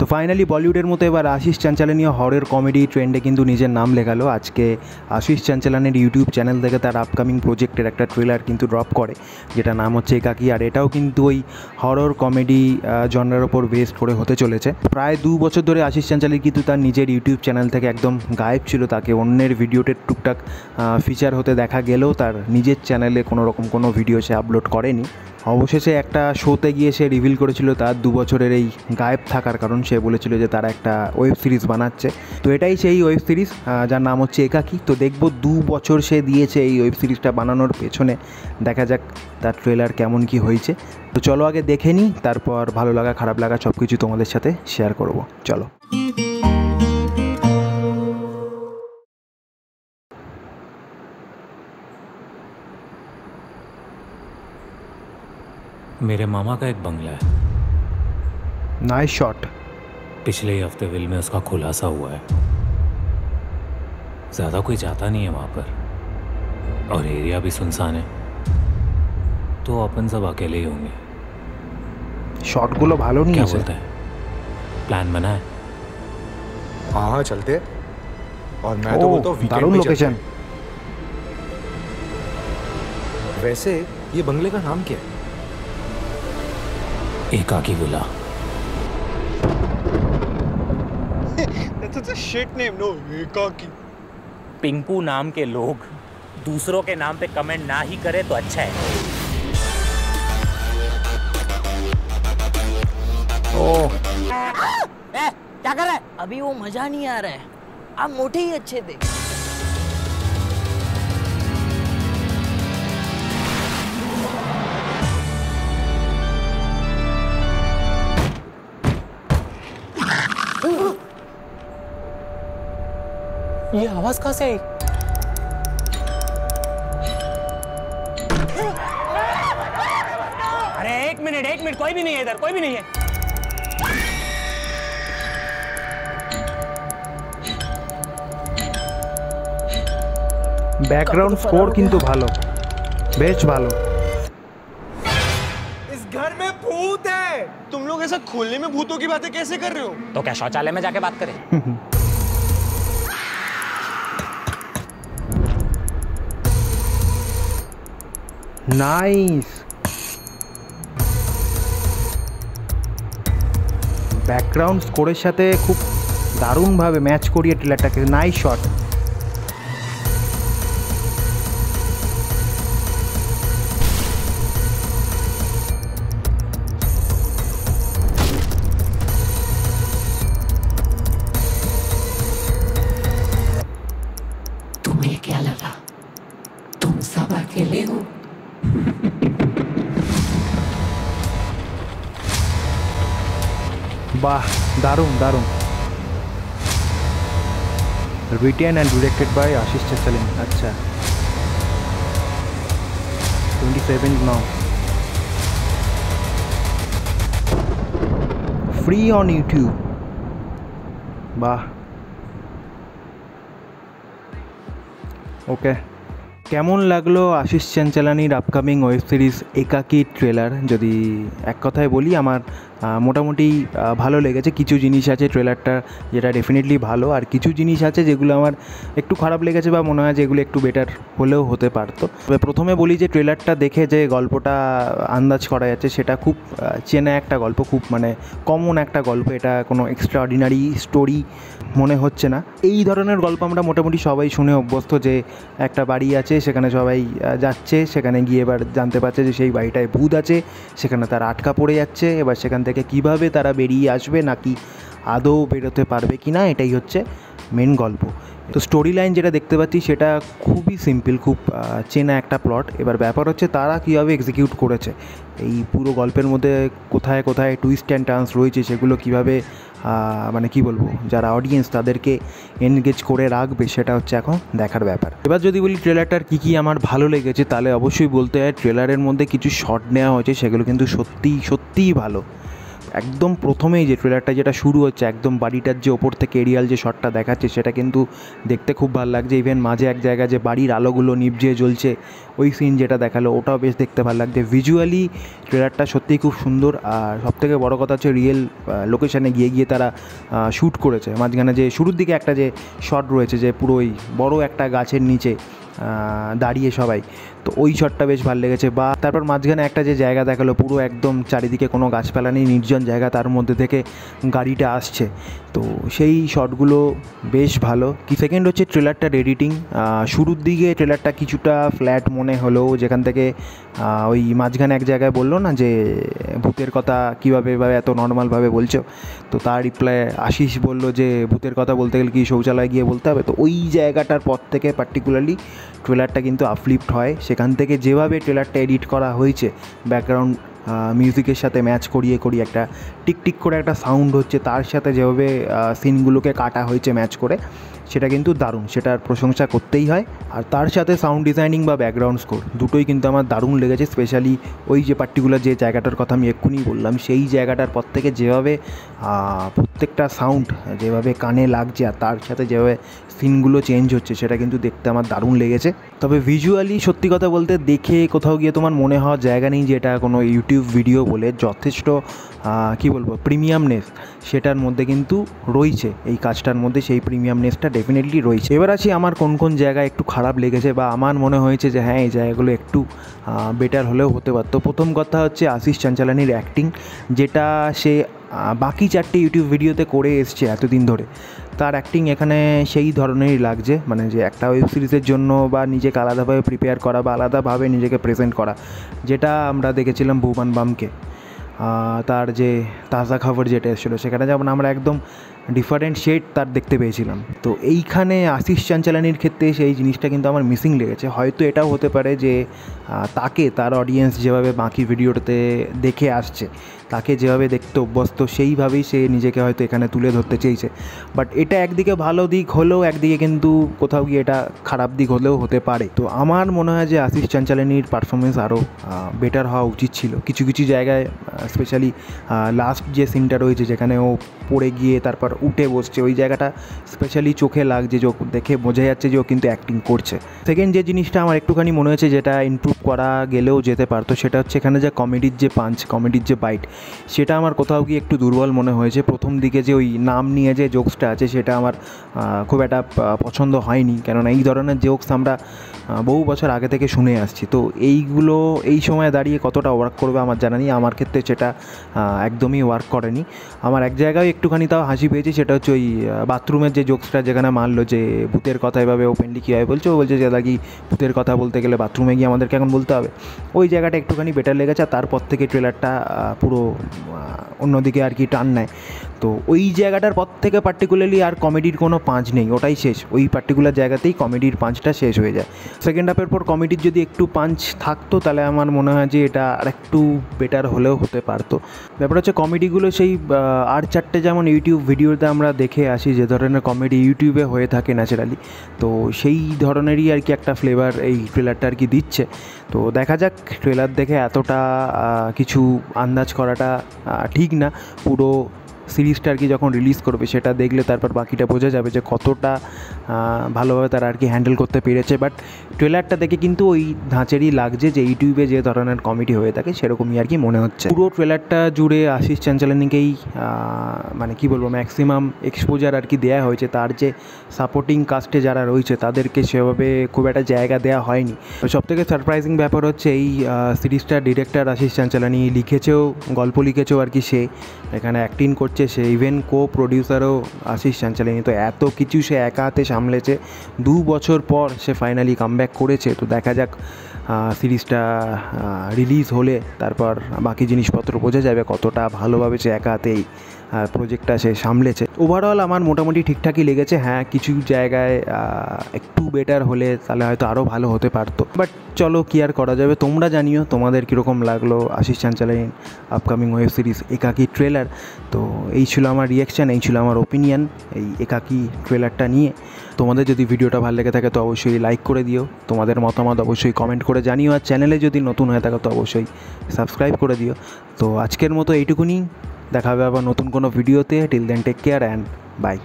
তো ফাইনালি বলিউডের মতো এবার আশিস চাঞ্চালানিও হরর কমেডি ট্রেন্ডে কিন্তু নিজের নাম লেখালো। আজকে আশিস চাঞ্চালানির ইউটিউব চ্যানেল থেকে তার আপকামিং প্রজেক্টের একটা ট্রেলার কিন্তু ড্রপ করে, যেটা নাম হচ্ছে একাকী। আর এটাও কিন্তু ওই হরর কমেডি জনরার ওপর বেস্ড করে হতে চলেছে। প্রায় 2 বছর ধরে আশিস চাঞ্চালি কিন্তু তার নিজের ইউটিউব চ্যানেল থেকে একদম গায়েব ছিল। তাকে অন্যের ভিডিওতে টুকটাক ফিচার হতে দেখা গেলেও তার নিজের চ্যানেলে কোনো ভিডিও সে আপলোড করেনি। অবশেষে একটা শোতে গিয়ে সে রিভিল করেছিল তার 2 বছরের এই গায়েব থাকার কারণ। সে বলেছিল যে তারা একটা ওয়েব সিরিজ বানাচ্ছে। তো এটাই সেই ওয়েব সিরিজ যার নাম হচ্ছে একাকী। তো দেখব 2 বছর সে দিয়েছে এই ওয়েব সিরিজটা বানানোর পেছনে। দেখা যাক তার ট্রেলার কেমন কি হয়েছে। তো চলো আগে দেখে নিই, তারপর ভালো লাগা খারাপ লাগা সব কিছু তোমাদের সাথে শেয়ার করব। চলো। मेरे मामा का एक बंगला है। Nice shot. पिछले ही हफ्ते विल में उसका खुलासा हुआ है। ज़्यादा कोई जाता नहीं है वहाँ पर और एरिया भी सुनसान है, तो अपन सब अकेले ही होंगे। शॉटগুলো ভালো नहीं क्या है। बोलता है, प्लान बना है? हाँ चलते। और मैं तो बोलता हूँ वीकेंड दारुण पे लोकेशन। चलते। वैसे ये बंगले का नाम क्या है? एकाकी villa. That's such a shit name, no? एकाकी। पिंकू नाम के लोग दूसरों के नाम पे कमेंट ना ही करे तो अच्छा है। ओह क्या कर रहा है? अभी वो मजा नहीं आ रहा है। आप मोटे ही अच्छे थे। ये आवाज कहाँ से आई? अरे एक मिनट, कोई भी नहीं है इधर, कोई भी नहीं है। ব্যাকগ্রাউন্ড স্কোর কিন্তু ভালো, বেশ ভালো। इस घर में भूत है। तुम लोग ऐसा खुलने में भूतों की बातें कैसे कर रहे हो? तो क्या शौचालय में जाके बात करें? নাইস। ব্যাকগ্রাউন্ড স্কোরের সাথে খুব দারুণভাবে ম্যাচ করিয়ে ট্রেলারটাকে। Nice shot. तुम्हें क्या लगा तुम सब अकेले हो? বাহ, দারুণ দারুণ। Written and directed by Ashish Chanchlani. আচ্ছা, 27 নাও। Free on YouTube. বাহ, ওকে। কেমন লাগলো আশিস চাঞ্চালানির আপকামিং ওয়েব সিরিজ একাকী ট্রেলার? যদি এক কথায় বলি, আমার মোটামুটি ভালো লেগেছে। কিছু জিনিস আছে ট্রেলারটা যেটা ডেফিনেটলি ভালো, আর কিছু জিনিস আছে যেগুলো আমার একটু খারাপ লেগেছে বা মনে হয় যেগুলো একটু বেটার হলেও হতে পারতো। তবে প্রথমে বলি যে ট্রেলারটা দেখে যে গল্পটা আন্দাজ করা যাচ্ছে সেটা খুব চেনা একটা গল্প, খুব মানে কমন একটা গল্প। এটা কোনো এক্সট্রা অর্ডিনারি স্টোরি মনে হচ্ছে না। এই ধরনের গল্প আমরা মোটামুটি সবাই শুনে অভ্যস্ত, যে একটা বাড়ি আছে, সেখানে সবাই যাচ্ছে, সেখানে গিয়ে এবার জানতে পারছে যে সেই বাড়িটায় ভূত আছে, সেখানে তারা আটকা পড়ে যাচ্ছে। এবার সেখান থেকে কীভাবে তারা বেরিয়ে আসবে, নাকি আদৌ বেরোতে পারবে কি না, এটাই হচ্ছে মেন গল্প। তো স্টোরি লাইন যেটা দেখতে পাচ্ছি সেটা খুবই সিম্পল, খুব চেনা একটা প্লট। এবার ব্যাপার হচ্ছে তারা কীভাবে এক্সিকিউট করেছে। এই পুরো গল্পের মধ্যে কোথায় কোথায় টুইস্ট অ্যান্ড টার্নস রয়েছে, সেগুলো কীভাবে মানে কি বলবো, যারা অডিয়েন্স তাদেরকে এনগেজ করে রাখবে, সেটা হচ্ছে এখন দেখার ব্যাপার। এবার যদি বলি ট্রেলারটার কী কী আমার ভালো লেগেছে, তাহলে অবশ্যই বলতে হয় ট্রেলারের মধ্যে কিছু শট নেওয়া হয়েছে, সেগুলো কিন্তু সত্যিই ভালো। একদম প্রথমেই যে ট্রেলারটা যেটা শুরু হচ্ছে, একদম বাড়িটার যে ওপর থেকে এরিয়াল যে শটটা দেখাচ্ছে সেটা কিন্তু দেখতে খুব ভালো লাগছে। ইভেন মাঝে এক জায়গায় যে বাড়ির আলোগুলো নিভে জ্বলছে ওই সিন যেটা দেখালো ওটাও বেশ দেখতে ভালো লাগছে। ভিজুয়ালি ট্রেলারটা সত্যিই খুব সুন্দর। আর সবথেকে বড় কথা হচ্ছে রিয়েল লোকেশানে গিয়ে তারা শ্যুট করেছে। মাঝখানে যে শুরুর দিকে একটা যে শট রয়েছে যে পুরো ওই বড় একটা গাছের নিচে দাঁড়িয়ে সবাই, তো ওই শটটা বেশ ভালো লেগেছে। বা তারপর মাঝখানে একটা যে জায়গা দেখালো পুরো একদম চারিদিকে কোনো গাছপালা নেই, নির্জন জায়গা, তার মধ্যে থেকে গাড়িটা আসছে, তো সেই শটগুলো বেশ ভালো। কি সেকেন্ড হচ্ছে ট্রেলারটার এডিটিং। শুরুর দিকে ট্রেলারটা কিছুটা ফ্ল্যাট মনে হলেও যেখান থেকে ওই মাঝখানে এক জায়গায় বললো না যে ভূতের কথা কীভাবে এত নর্মালভাবে বলছো, তো তার রিপ্লাই আশিস বলল যে ভূতের কথা বলতে গেলে কি শৌচালয়ে গিয়ে বলতে হবে, তো ওই জায়গাটার পর থেকে পার্টিকুলারলি ট্রেলারটা কিন্তু আপলিফ্ট হয়। সেখান থেকে যেভাবে ট্রেলারটা এডিট করা হয়েছে, ব্যাকগ্রাউন্ড মিউজিকের সাথে ম্যাচ করিয়ে একটা টিকটিক করে একটা সাউন্ড হচ্ছে, তার সাথে যেভাবে সিনগুলোকে কাটা হয়েছে ম্যাচ করে, সেটা কিন্তু দারুণ, সেটার প্রশংসা করতেই হয়। আর তার সাথে সাউন্ড ডিজাইনিং বা ব্যাকগ্রাউন্ড স্কোর দুটোই কিন্তু আমার দারুণ লেগেছে। স্পেশালি ওই যে পার্টিকুলার যে জায়গাটার কথা আমি এক্ষুনি বললাম, সেই জায়গাটার পর থেকে যেভাবে প্রত্যেকটা সাউন্ড যেভাবে কানে লাগছে আর তার সাথে যেভাবে সিনগুলো চেঞ্জ হচ্ছে, সেটা কিন্তু দেখতে আমার দারুণ লেগেছে। তবে ভিজুয়ালি সত্যি কথা বলতে দেখে কোথাও গিয়ে তোমার মনে হওয়ার জায়গা নেই যে এটা কোনো ইউটিউব ভিডিও বলে, যথেষ্ট কী বলবো প্রিমিয়ামনেস সেটার মধ্যে কিন্তু রয়েছে। এই কাজটার মধ্যে সেই প্রিমিয়ামনেসটা ডেফিনেটলি রয়েছে। এবার আসি আমার কোন কোন জায়গায় একটু খারাপ লেগেছে বা আমার মনে হয়েছে যে হ্যাঁ এই জায়গাগুলো একটু বেটার হলেও হতে পারতো। প্রথম কথা হচ্ছে আশিস চাঞ্চালানির অ্যাক্টিং, যেটা সে বাকি 4টে ইউটিউব ভিডিওতে করে এসছে এতদিন ধরে, তার অ্যাক্টিং এখানে সেই ধরনেরই লাগছে। মানে যে একটা ওয়েব সিরিজের জন্য বা নিজেকে আলাদাভাবে প্রিপেয়ার করা বা আলাদাভাবে নিজেকে প্রেজেন্ট করা, যেটা আমরা দেখেছিলাম ভুবন বামকে, তার যে তাজা খবর যেটা এসেছিলো সেখানে যেমন আমরা একদম ডিফারেন্ট শেড তার দেখতে পেয়েছিলাম। তো এইখানে আশিস চাঞ্চালানির ক্ষেত্রে সেই জিনিসটা কিন্তু আমার মিসিং লেগেছে। হয়তো এটাও হতে পারে যে তাকে তার অডিয়েন্স যেভাবে বাকি ভিডিওটাতে দেখে আসছে, তাকে যেভাবে দেখতে অভ্যস্ত, সেইভাবেই সে নিজেকে হয়তো এখানে তুলে ধরতে চেয়েছে। বাট এটা একদিকে ভালো দিক হলেও একদিকে কিন্তু কোথাও গিয়ে এটা খারাপ দিক হলেও হতে পারে। তো আমার মনে হয় যে আশিস চাঞ্চালানির পারফরমেন্স আরও বেটার হওয়া উচিত ছিল কিছু কিছু জায়গায়। স্পেশালি লাস্ট যে সিনটা রয়েছে যেখানে ও পড়ে গিয়ে তারপর উঠে বসছে, ওই জায়গাটা স্পেশালি চোখে লাগছে, যে দেখে বোঝা যাচ্ছে যে ও কিন্তু অ্যাক্টিং করছে। সেকেন্ড যে জিনিসটা আমার একটুখানি মনে হয়েছে যেটা ইমপ্রুভ করা গেলেও যেতে পারতো, সেটা হচ্ছে এখানে যে কমেডির যে পাঞ্চ, কমেডির যে বাইট, সেটা আমার কোথাও গিয়ে একটু দুর্বল মনে হয়েছে। প্রথম দিকে যে ওই নাম নিয়ে যে জোকসটা আছে সেটা আমার খুব একটা পছন্দ হয়নি, কেননা এই ধরনের জোকস আমরা বহু বছর আগে থেকে শুনে আসছি। তো এইগুলো এই সময় দাঁড়িয়ে কতটা ওয়ার্ক করবে আমার জানা নেই, আমার ক্ষেত্রে সেটা একদমই ওয়ার্ক করেনি। আমার এক জায়গায় একটুখানি তাও হাসি পেয়েছি, সেটা হচ্ছে ওই বাথরুমের যে জোকসটা যেখানে মারলো যে ভূতের কথা এভাবে ওপেনলি কীভাবে বলছে, ও বলছে যে দাদা ভূতের কথা বলতে গেলে বাথরুমে গিয়ে আমাদেরকে এখন বলতে হবে, ওই জায়গাটা একটুখানি বেটার লেগেছে। তারপর থেকে ট্রেলারটা পুরো অন্যদিকে আর কি টান নেয়। তো ওই জায়গাটার পর থেকে পার্টিকুলারলি আর কমেডির কোনো পাঁচ নেই, ওটাই শেষ। ওই পার্টিকুলার জায়গাতেই কমেডির পাঁচটা শেষ হয়ে যায়। সেকেন্ড হাফের পর কমেডির যদি একটু পাঞ্চ থাকতো তাহলে আমার মনে হয় যে এটা আর একটু বেটার হলেও হতে পারতো। ব্যাপার হচ্ছে কমেডিগুলো সেই আর 4টে যেমন ইউটিউব ভিডিওতে আমরা দেখে আসি যে ধরনের কমেডি ইউটিউবে হয়ে থাকে ন্যাচারালি, তো সেই ধরনেরই আর কি একটা ফ্লেভার এই ট্রেলারটা আর কি দিচ্ছে। তো দেখা যাক, ট্রেলার দেখে এতটা কিছু আন্দাজ করাটা ঠিক না। পুরো সিরিজটা আর কি যখন রিলিজ করবে সেটা দেখলে তারপর বাকিটা বোঝা যাবে যে কতটা ভালোভাবে তারা আর কি হ্যান্ডেল করতে পেরেছে। বাট ট্রেলারটা দেখে কিন্তু ওই ধাঁচেরই লাগছে যে ইউটিউবে যে ধরনের কমেডি হয়ে থাকে সেরকমই আর কি মনে হচ্ছে। পুরো ট্রেলারটা জুড়ে আশিস চাঞ্চালানিকেই মানে কি বলবো ম্যাক্সিমাম এক্সপোজার আর কি দেওয়া হয়েছে। তার যে সাপোর্টিং কাস্টে যারা রয়েছে তাদেরকে সেভাবে খুব একটা জায়গা দেওয়া হয়নি। সবথেকে সারপ্রাইজিং ব্যাপার হচ্ছে এই সিরিজটার ডিরেক্টর আশিস চাঞ্চালানি, লিখেছেও গল্প লিখেছেও আর কি সে, এখানে অ্যাক্টিং করছে সে, ইভেন কো প্রডিউসারও আশিস চাঞ্চালানি। তো এত কিছু সে একা হাতে সামলেছে, 2 বছর পর সে ফাইনালি কামব্যাক করেছে। তো দেখা যাক সিরিজটা রিলিজ হলে তারপর বাকি জিনিসপত্র বোঝা যাবে কতটা ভালোভাবে সে একা হাতে এই প্রজেক্টটা সে সামলেছে। ওভারঅল আমার মোটামুটি ঠিকঠাকই লেগেছে। হ্যাঁ, কিছু জায়গায় একটু বেটার হলে তাহলে হয়তো আরও ভালো হতে পারতো, বাট চলো কি আর করা যাবে। তোমরা জানিও তোমাদের কীরকম লাগলো আশিস চাঞ্চালানির আপকামিং ওয়েব সিরিজ একাকী ট্রেলার। তো এই ছিল আমার রিয়াকশান, এই ছিল আমার ওপিনিয়ন এই একাকী ট্রেলারটা নিয়ে। তোমাদের যদি ভিডিওটা ভালো লেগে থাকে তো অবশ্যই লাইক করে দিও, তোমাদের মতামত অবশ্যই কমেন্ট করে জানিও, আর চ্যানেলে যদি নতুন হয়ে থাকো তো অবশ্যই সাবস্ক্রাইব করে দিও। তো আজকের মতো এইটুকুনি, দেখা হবে আবার নতুন কোনো ভিডিওতে। Till then take care and by.